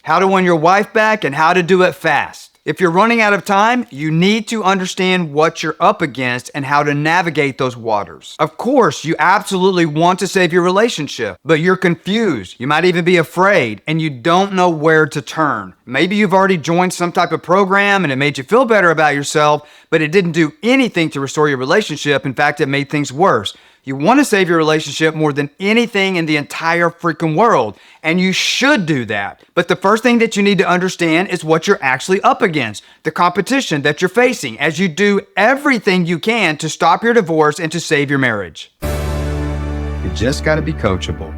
how to win your wife back, and how to do it fast. If you're running out of time, you need to understand what you're up against and how to navigate those waters. Of course, you absolutely want to save your relationship, but you're confused. You might even be afraid, and you don't know where to turn. Maybe you've already joined some type of program and it made you feel better about yourself, but it didn't do anything to restore your relationship. In fact, it made things worse. You want to save your relationship more than anything in the entire freaking world, and you should do that. But the first thing that you need to understand is what you're actually up against, the competition that you're facing, as you do everything you can to stop your divorce and to save your marriage. You just got to be coachable.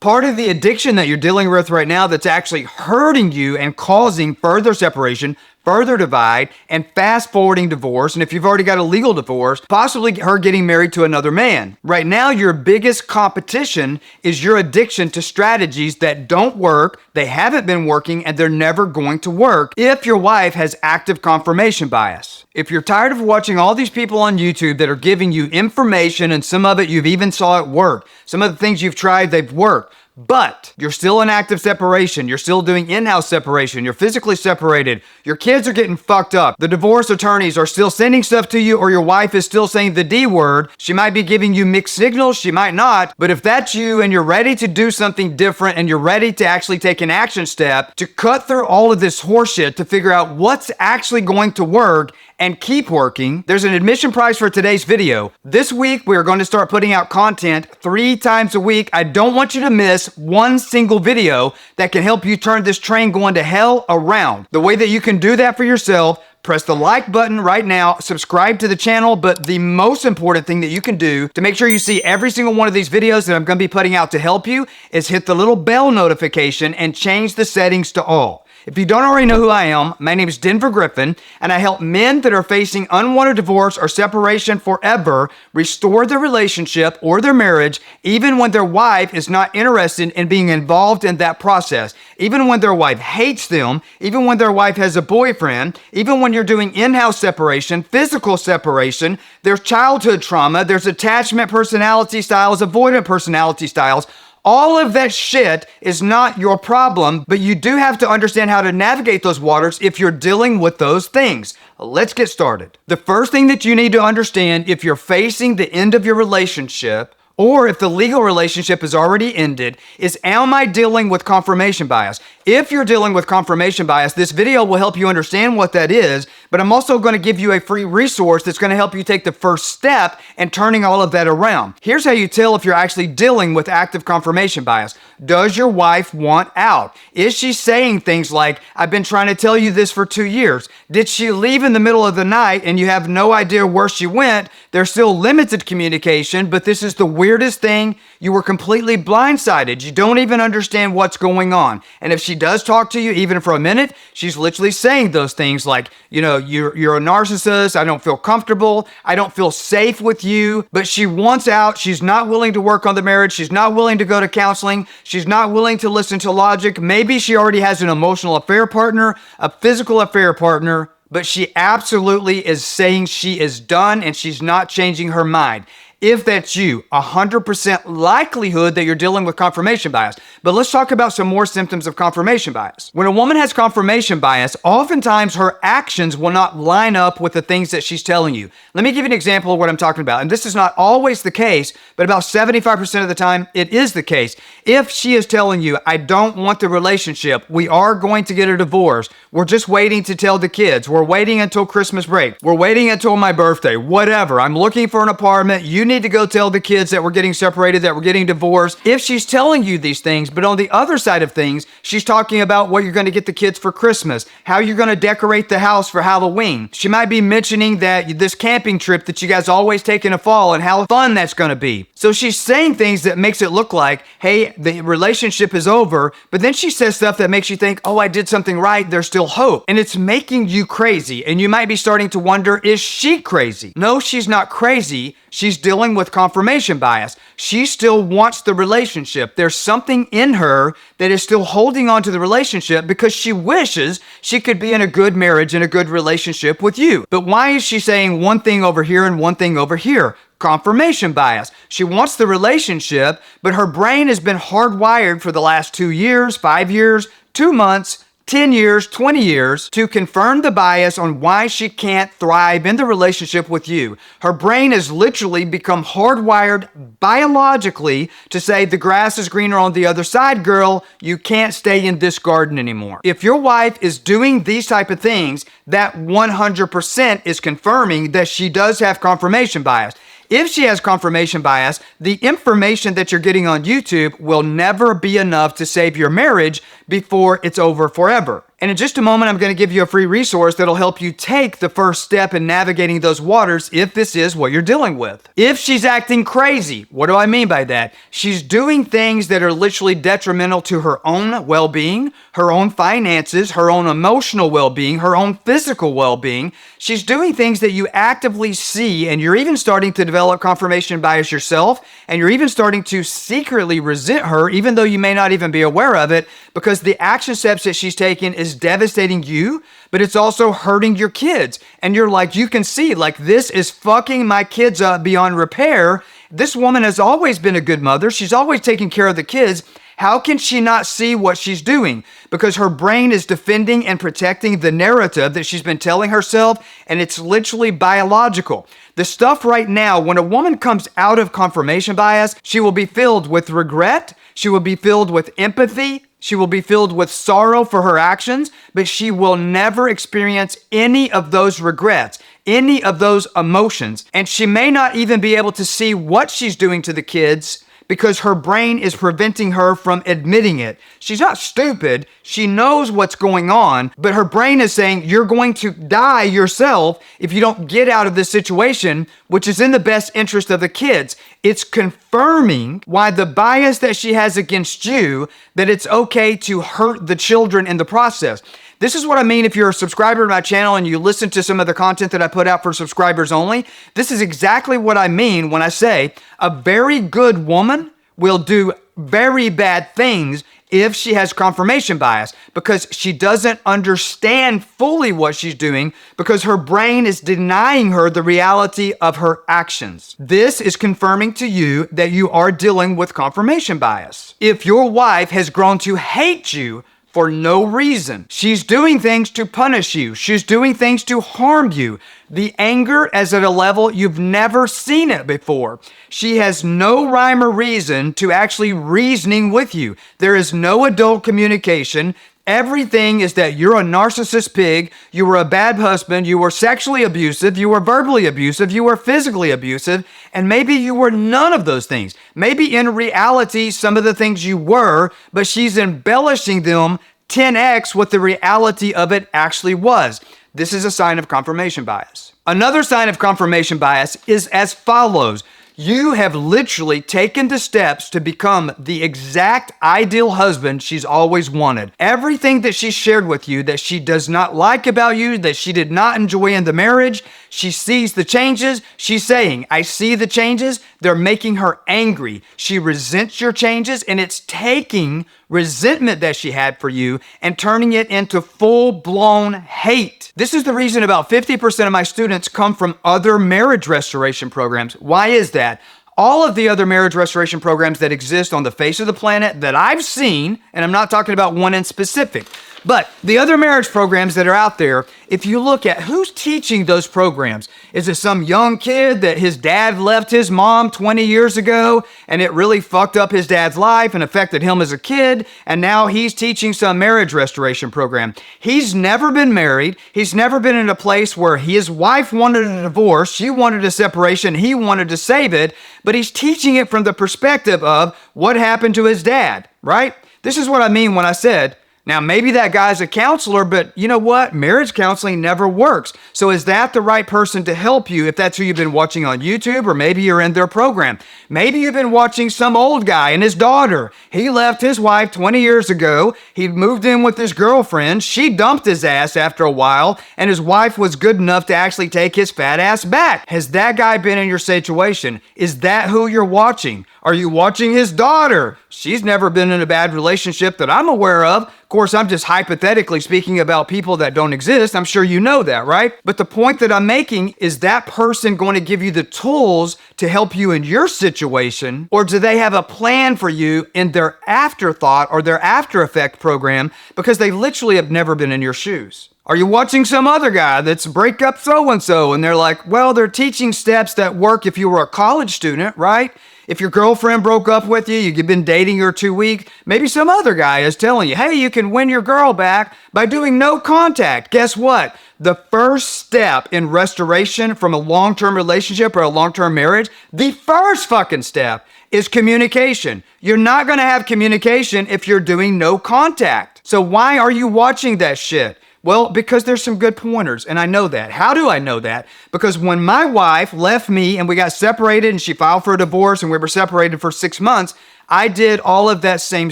Part of the addiction that you're dealing with right now that's actually hurting you and causing further separation, further divide, and fast-forwarding divorce, and if you've already got a legal divorce, possibly her getting married to another man. Right now, your biggest competition is your addiction to strategies that don't work, they haven't been working, and they're never going to work if your wife has active confirmation bias. If you're tired of watching all these people on YouTube that are giving you information, and some of it you've even saw it work, some of the things you've tried, they've worked, but you're still in active separation, you're still doing in-house separation, you're physically separated, your kids are getting fucked up, the divorce attorneys are still sending stuff to you, or your wife is still saying the D word, she might be giving you mixed signals, she might not, but if that's you and you're ready to do something different and you're ready to actually take an action step to cut through all of this horseshit to figure out what's actually going to work and keep working, there's an admission price for today's video. This week, we're going to start putting out content 3 times a week. I don't want you to miss one single video that can help you turn this train going to hell around. The way that you can do that for yourself, press the like button right now, subscribe to the channel, but the most important thing that you can do to make sure you see every single one of these videos that I'm going to be putting out to help you is hit the little bell notification and change the settings to all. If you don't already know who I am, my name is Griffin, and I help men that are facing unwanted divorce or separation forever restore their relationship or their marriage, even when their wife is not interested in being involved in that process, even when their wife hates them, even when their wife has a boyfriend, even when you're doing in-house separation, physical separation, there's childhood trauma, there's attachment personality styles, avoidant personality styles. All of that shit is not your problem, but you do have to understand how to navigate those waters if you're dealing with those things. Let's get started. The first thing that you need to understand if you're facing the end of your relationship, or if the legal relationship is already ended, is am I dealing with confirmation bias? If you're dealing with confirmation bias, this video will help you understand what that is, but I'm also going to give you a free resource that's going to help you take the first step in turning all of that around. Here's how you tell if you're actually dealing with active confirmation bias. Does your wife want out? Is she saying things like, I've been trying to tell you this for 2 years? Did she leave in the middle of the night and you have no idea where she went? There's still limited communication, but this is the weirdest thing. You were completely blindsided. You don't even understand what's going on. And if she does talk to you, even for a minute, she's literally saying those things like, you know, you're a narcissist. I don't feel comfortable. I don't feel safe with you. But she wants out. She's not willing to work on the marriage. She's not willing to go to counseling. She's not willing to listen to logic. Maybe she already has an emotional affair partner, a physical affair partner, but she absolutely is saying she is done and she's not changing her mind. If that's you, 100% likelihood that you're dealing with confirmation bias. But let's talk about some more symptoms of confirmation bias. When a woman has confirmation bias, oftentimes her actions will not line up with the things that she's telling you. Let me give you an example of what I'm talking about. And this is not always the case, but about 75% of the time, it is the case. If she is telling you, I don't want the relationship, we are going to get a divorce, we're just waiting to tell the kids, we're waiting until Christmas break, we're waiting until my birthday, whatever, I'm looking for an apartment, you need to go tell the kids that we're getting separated, that we're getting divorced. If she's telling you these things, but on the other side of things, she's talking about what you're going to get the kids for Christmas, how you're going to decorate the house for Halloween. She might be mentioning that this camping trip that you guys always take in the fall and how fun that's going to be. So she's saying things that makes it look like, hey, the relationship is over, but then she says stuff that makes you think, oh, I did something right, there's still hope. And it's making you crazy. And you might be starting to wonder, is she crazy? No, she's not crazy. She's dealing with confirmation bias. She still wants the relationship. There's something in her that is still holding on to the relationship because she wishes she could be in a good marriage and a good relationship with you. But why is she saying one thing over here and one thing over here? Confirmation bias. She wants the relationship, but her brain has been hardwired for the last 2 years, 5 years, 2 months, 10 years, 20 years to confirm the bias on why she can't thrive in the relationship with you. Her brain has literally become hardwired biologically to say the grass is greener on the other side, girl. You can't stay in this garden anymore. If your wife is doing these type of things, that 100% is confirming that she does have confirmation bias. If she has confirmation bias, the information that you're getting on YouTube will never be enough to save your marriage before it's over forever. And in just a moment, I'm going to give you a free resource that'll help you take the first step in navigating those waters if this is what you're dealing with. If she's acting crazy, what do I mean by that? She's doing things that are literally detrimental to her own well-being, her own finances, her own emotional well-being, her own physical well-being. She's doing things that you actively see, and you're even starting to develop confirmation bias yourself, and you're even starting to secretly resent her, even though you may not even be aware of it, because the action steps that she's taking is devastating you, but it's also hurting your kids. And you're like, you can see, like, this is fucking my kids up beyond repair. This woman has always been a good mother. She's always taken care of the kids. How can she not see what she's doing? Because her brain is defending and protecting the narrative that she's been telling herself, and it's literally biological. The stuff right now, when a woman comes out of confirmation bias, she will be filled with regret. She will be filled with empathy. She will be filled with sorrow for her actions, but she will never experience any of those regrets, any of those emotions. And she may not even be able to see what she's doing to the kids because her brain is preventing her from admitting it. She's not stupid. She knows what's going on, but her brain is saying, you're going to die yourself if you don't get out of this situation, which is in the best interest of the kids. It's confirming why the bias that she has against you, that it's okay to hurt the children in the process. This is what I mean if you're a subscriber to my channel and you listen to some of the content that I put out for subscribers only. This is exactly what I mean when I say a very good woman will do very bad things if she has confirmation bias, because she doesn't understand fully what she's doing because her brain is denying her the reality of her actions. This is confirming to you that you are dealing with confirmation bias. If your wife has grown to hate you for no reason, she's doing things to punish you. She's doing things to harm you. The anger is at a level you've never seen it before. She has no rhyme or reason to actually reasoning with you. There is no adult communication. Everything is that you're a narcissist pig, you were a bad husband, you were sexually abusive, you were verbally abusive, you were physically abusive, and maybe you were none of those things. Maybe in reality, some of the things you were, but she's embellishing them 10x what the reality of it actually was. This is a sign of confirmation bias. Another sign of confirmation bias is as follows. You have literally taken the steps to become the exact ideal husband she's always wanted. Everything that she shared with you that she does not like about you, that she did not enjoy in the marriage, she sees the changes. She's saying, I see the changes. They're making her angry. She resents your changes, and it's taking resentment that she had for you and turning it into full-blown hate. This is the reason about 50% of my students come from other marriage restoration programs. Why is that? All of the other marriage restoration programs that exist on the face of the planet that I've seen, and I'm not talking about one in specific, but the other marriage programs that are out there, if you look at who's teaching those programs, is it some young kid that his dad left his mom 20 years ago and it really fucked up his dad's life and affected him as a kid, and now he's teaching some marriage restoration program? He's never been married. He's never been in a place where his wife wanted a divorce, she wanted a separation, he wanted to save it, but he's teaching it from the perspective of what happened to his dad, right? This is what I mean when I said, now, maybe that guy's a counselor, but you know what? Marriage counseling never works. So is that the right person to help you if that's who you've been watching on YouTube, or maybe you're in their program? Maybe you've been watching some old guy and his daughter. He left his wife 20 years ago. He moved in with his girlfriend. She dumped his ass after a while, and his wife was good enough to actually take his fat ass back. Has that guy been in your situation? Is that who you're watching? Are you watching his daughter? She's never been in a bad relationship that I'm aware of. course, I'm just hypothetically speaking about people that don't exist. I'm sure you know that, right? But the point that I'm making is that person going to give you the tools to help you in your situation, or do they have a plan for you in their afterthought or their after effect program because they literally have never been in your shoes? Are you watching some other guy that's break up so-and-so and they're like, well, they're teaching steps that work if you were a college student, right? If your girlfriend broke up with you, you've been dating her 2 weeks, maybe some other guy is telling you, hey, you can win your girl back by doing no contact. Guess what? The first step in restoration from a long-term relationship or a long-term marriage, the first fucking step is communication. You're not going to have communication if you're doing no contact. So why are you watching that shit? Well, because there's some good pointers, and I know that. How do I know that? Because when my wife left me and we got separated and she filed for a divorce and we were separated for 6 months, I did all of that same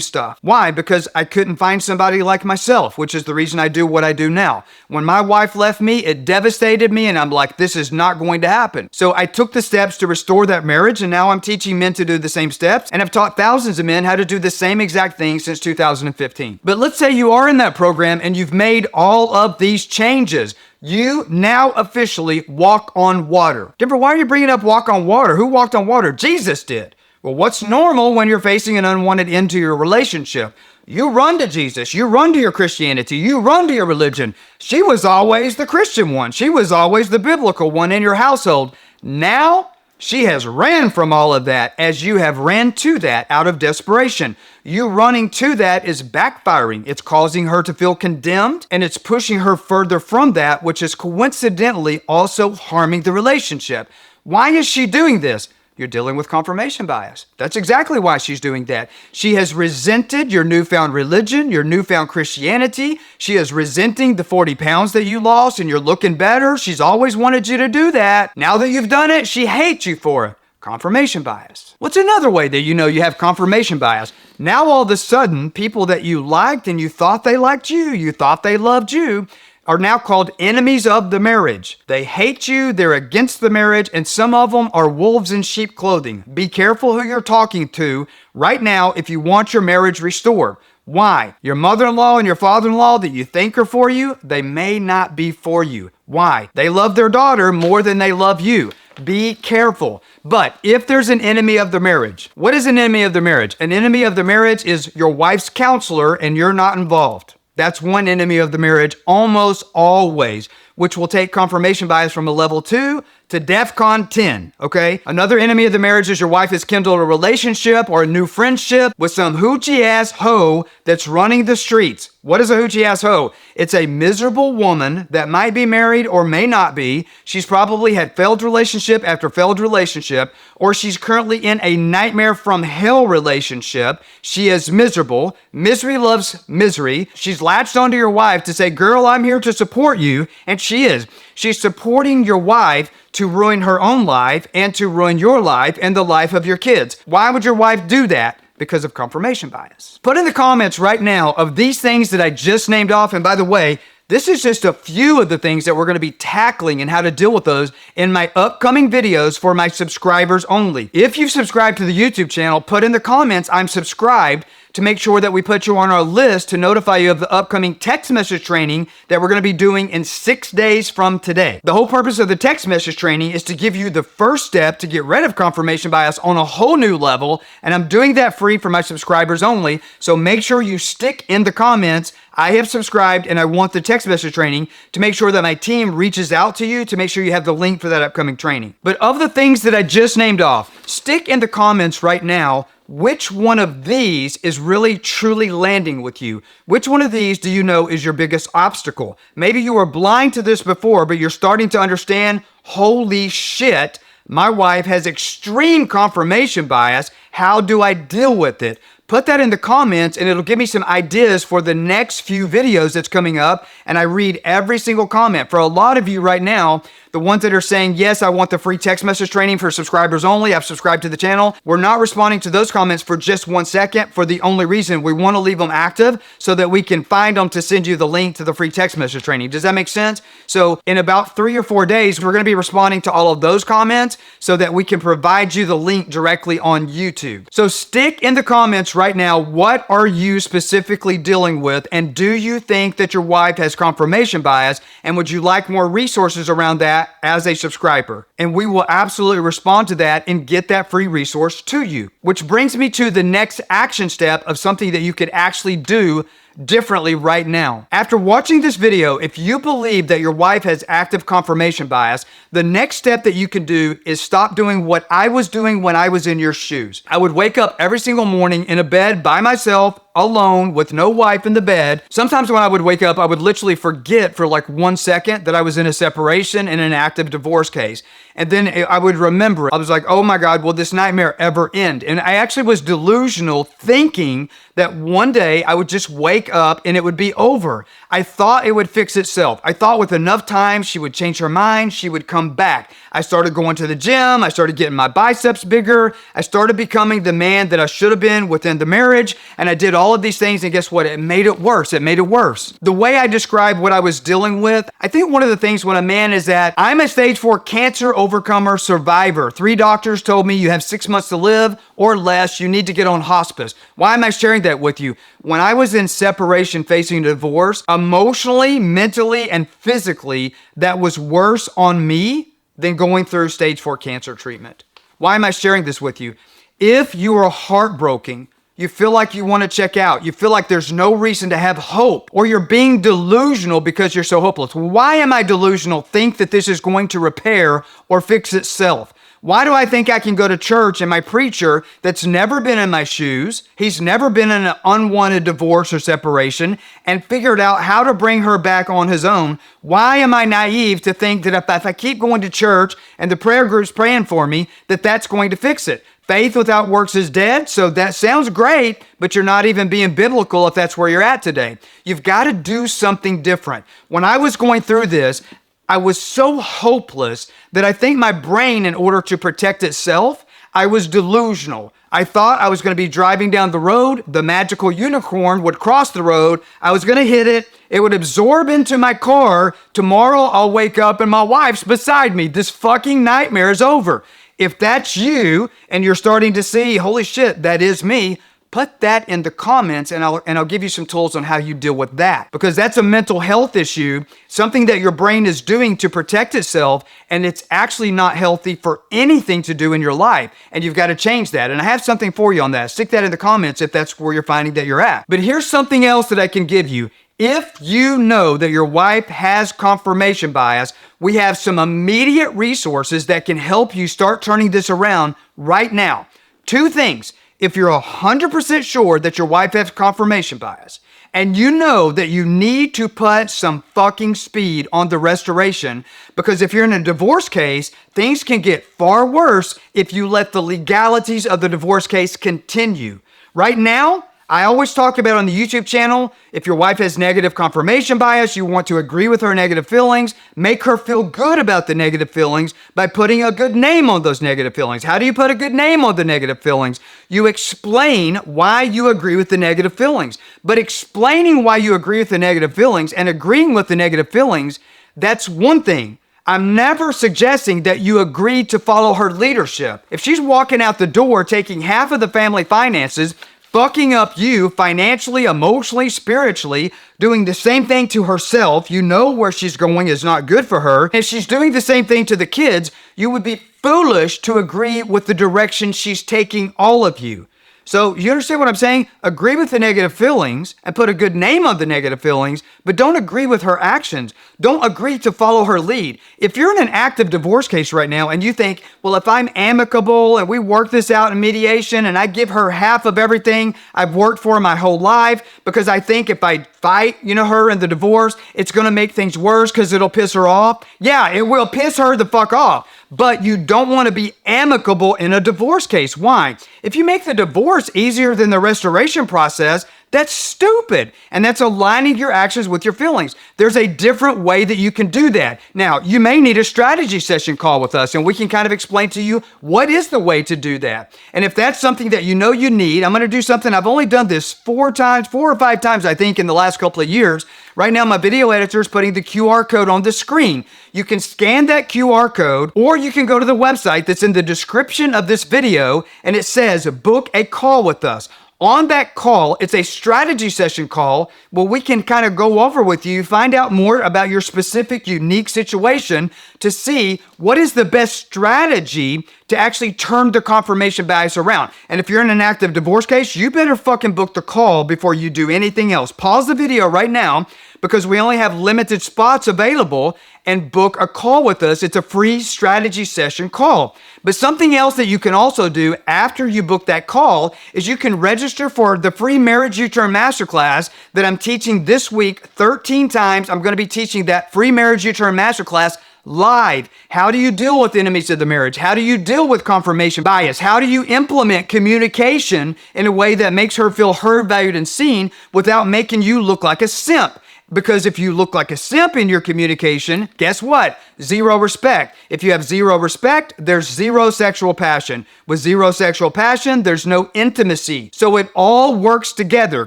stuff. Why? Because I couldn't find somebody like myself, which is the reason I do what I do now. When my wife left me, it devastated me, and I'm like, this is not going to happen. So I took the steps to restore that marriage, and now I'm teaching men to do the same steps, and I've taught thousands of men how to do the same exact thing since 2015. But let's say you are in that program and you've made all of these changes. You now officially walk on water. Denver, why are you bringing up walk on water? Who walked on water? Jesus did. Well, what's normal when you're facing an unwanted end to your relationship? You run to Jesus. You run to your Christianity. You run to your religion. She was always the Christian one. She was always the biblical one in your household. Now, she has ran from all of that as you have ran to that out of desperation. You running to that is backfiring. It's causing her to feel condemned, and it's pushing her further from that, which is coincidentally also harming the relationship. Why is she doing this? You're dealing with confirmation bias. That's exactly why she's doing that. She has resented your newfound religion, your newfound Christianity. She is resenting the 40 pounds that you lost and you're looking better. She's always wanted you to do that. Now that you've done it, she hates you for it. Confirmation bias. What's another way that you know you have confirmation bias? Now all of a sudden, people that you liked and you thought they liked you, you thought they loved you, are now called enemies of the marriage. They hate you, they're against the marriage, and some of them are wolves in sheep clothing. Be careful who you're talking to right now if you want your marriage restored. Why? Your mother-in-law and your father-in-law that you think are for you, they may not be for you. Why? They love their daughter more than they love you. Be careful. But if there's an enemy of the marriage, what is an enemy of the marriage? An enemy of the marriage is your wife's counselor and you're not involved. That's one enemy of the marriage almost always, which will take confirmation bias from a level 2 to DEFCON 10, okay? Another enemy of the marriage is your wife has kindled a relationship or a new friendship with some hoochie-ass hoe that's running the streets. What is a hoochie-ass hoe? It's a miserable woman that might be married or may not be. She's probably had failed relationship after failed relationship, or she's currently in a nightmare from hell relationship. She is miserable. Misery loves misery. She's latched onto your wife to say, girl, I'm here to support you, and she is. She's supporting your wife to ruin her own life and to ruin your life and the life of your kids. Why would your wife do that? Because of confirmation bias. Put in the comments right now of these things that I just named off. And by the way, this is just a few of the things that we're going to be tackling and how to deal with those in my upcoming videos for my subscribers only. If you've subscribed to the YouTube channel, put in the comments, I'm subscribed, to make sure that we put you on our list to notify you of the upcoming text message training that we're going to be doing in 6 days from today. The whole purpose of the text message training is to give you the first step to get rid of confirmation bias on a whole new level, and I'm doing that free for my subscribers only, so make sure you stick in the comments, I have subscribed and I want the text message training, to make sure that my team reaches out to you to make sure you have the link for that upcoming training. But of the things that I just named off, stick in the comments right now which one of these is really truly landing with you. Which one of these do you know is your biggest obstacle? Maybe you were blind to this before, but you're starting to understand, holy shit, my wife has extreme confirmation bias. How do I deal with it? Put that in the comments and it'll give me some ideas for the next few videos that's coming up. And I read every single comment. For a lot of you right now, the ones that are saying, yes, I want the free text message training for subscribers only, I've subscribed to the channel. We're not responding to those comments for just 1 second for the only reason we want to leave them active so that we can find them to send you the link to the free text message training. Does that make sense? So in about 3 or 4 days, we're going to be responding to all of those comments so that we can provide you the link directly on YouTube. So stick in the comments right now, what are you specifically dealing with? And do you think that your wife has confirmation bias? And would you like more resources around that as a subscriber? And we will absolutely respond to that and get that free resource to you. Which brings me to the next action step of something that you could actually do differently right now. After watching this video, if you believe that your wife has active confirmation bias, the next step that you can do is stop doing what I was doing when I was in your shoes. I would wake up every single morning in a bed by myself, alone, with no wife in the bed. Sometimes when I would wake up, I would literally forget for like 1 second that I was in a separation in an active divorce case. And then I would remember, I was like, oh my God, will this nightmare ever end? And I actually was delusional, thinking that one day I would just wake up and it would be over. I thought it would fix itself. I thought with enough time, she would change her mind, she would come back. I started going to the gym, I started getting my biceps bigger, I started becoming the man that I should have been within the marriage, and I did all of these things, and guess what? It made it worse. It made it worse. The way I described what I was dealing with, I think one of the things when a man is that, I'm a stage 4 cancer overcomer survivor. 3 doctors told me you have 6 months to live or less, you need to get on hospice. Why am I sharing that with you? When I was in separation facing divorce, emotionally, mentally, and physically, that was worse on me than going through stage 4 cancer treatment. Why am I sharing this with you? If you are heartbroken, you feel like you want to check out, you feel like there's no reason to have hope, or you're being delusional because you're so hopeless. Why am I delusional? Think that this is going to repair or fix itself. Why do I think I can go to church and my preacher that's never been in my shoes, he's never been in an unwanted divorce or separation, and figured out how to bring her back on his own? Why am I naive to think that if I keep going to church and the prayer group's praying for me, that that's going to fix it? Faith without works is dead, so that sounds great, but you're not even being biblical if that's where you're at today. You've got to do something different. When I was going through this, I was so hopeless that I think my brain, in order to protect itself, I was delusional. I thought I was going to be driving down the road, the magical unicorn would cross the road, I was going to hit it, it would absorb into my car, tomorrow I'll wake up and my wife's beside me. This fucking nightmare is over. If that's you and you're starting to see, holy shit, that is me, put that in the comments and I'll give you some tools on how you deal with that. Because that's a mental health issue, something that your brain is doing to protect itself, and it's actually not healthy for anything to do in your life. And you've got to change that. And I have something for you on that. Stick that in the comments if that's where you're finding that you're at. But here's something else that I can give you. If you know that your wife has confirmation bias, we have some immediate resources that can help you start turning this around right now. 2 things. If you're 100% sure that your wife has confirmation bias, and you know that you need to put some fucking speed on the restoration, because if you're in a divorce case, things can get far worse if you let the legalities of the divorce case continue. Right now, I always talk about on the YouTube channel, if your wife has negative confirmation bias, you want to agree with her negative feelings, make her feel good about the negative feelings by putting a good name on those negative feelings. How do you put a good name on the negative feelings? You explain why you agree with the negative feelings. But explaining why you agree with the negative feelings and agreeing with the negative feelings, that's one thing. I'm never suggesting that you agree to follow her leadership. If she's walking out the door taking half of the family finances, fucking up you financially, emotionally, spiritually, doing the same thing to herself, you know where she's going is not good for her. If she's doing the same thing to the kids, you would be foolish to agree with the direction she's taking all of you. So you understand what I'm saying? Agree with the negative feelings and put a good name on the negative feelings, but don't agree with her actions. Don't agree to follow her lead. If you're in an active divorce case right now and you think, well, if I'm amicable and we work this out in mediation and I give her half of everything I've worked for my whole life because I think if I fight, her in the divorce, it's going to make things worse because it'll piss her off. Yeah, it will piss her the fuck off. But you don't want to be amicable in a divorce case. Why? If you make the divorce easier than the restoration process, that's stupid. And that's aligning your actions with your feelings. There's a different way that you can do that. Now, you may need a strategy session call with us, and we can kind of explain to you what is the way to do that. And if that's something that you know you need, I'm going to do something. I've only done this 4 or 5 times, I think, in the last couple of years. Right now, my video editor is putting the QR code on the screen. You can scan that QR code, or you can go to the website that's in the description of this video, and it says, book a call with us. On that call, it's a strategy session call where we can kind of go over with you, find out more about your specific, unique situation to see what is the best strategy to actually turn the confirmation bias around. And if you're in an active divorce case, you better fucking book the call before you do anything else. Pause the video right now because we only have limited spots available, and book a call with us. It's a free strategy session call. But something else that you can also do after you book that call is you can register for the free Marriage U-Turn Masterclass that I'm teaching this week 13 times. I'm going to be teaching that free Marriage U-Turn Masterclass live. How do you deal with enemies of the marriage? How do you deal with confirmation bias? How do you implement communication in a way that makes her feel heard, valued, and seen without making you look like a simp? Because if you look like a simp in your communication, guess what? Zero respect. If you have zero respect, there's zero sexual passion. With zero sexual passion, there's no intimacy. So it all works together.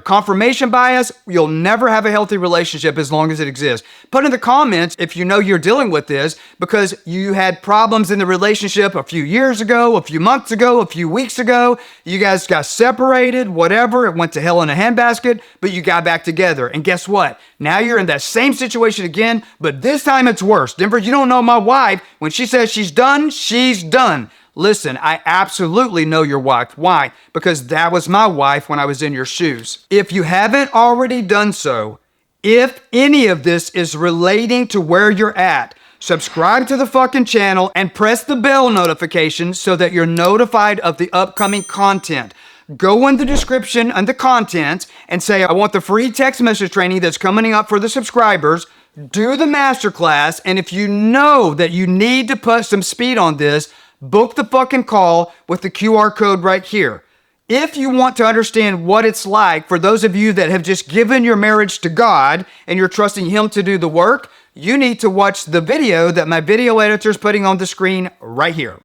Confirmation bias, you'll never have a healthy relationship as long as it exists. Put in the comments if you know you're dealing with this because you had problems in the relationship a few years ago, a few months ago, a few weeks ago. You guys got separated, whatever. It went to hell in a handbasket, but you got back together. And guess what? Now you're in that same situation again, but this time it's worse. Denver, you don't know my wife. When she says she's done, she's done. Listen, I absolutely know your wife. Why? Because that was my wife when I was in your shoes. If you haven't already done so, if any of this is relating to where you're at, subscribe to the fucking channel and press the bell notification so that you're notified of the upcoming content. Go in the description and the content and say, I want the free text message training that's coming up for the subscribers. Do the masterclass. And if you know that you need to put some speed on this, book the fucking call with the QR code right here. If you want to understand what it's like for those of you that have just given your marriage to God and you're trusting Him to do the work, you need to watch the video that my video editor is putting on the screen right here.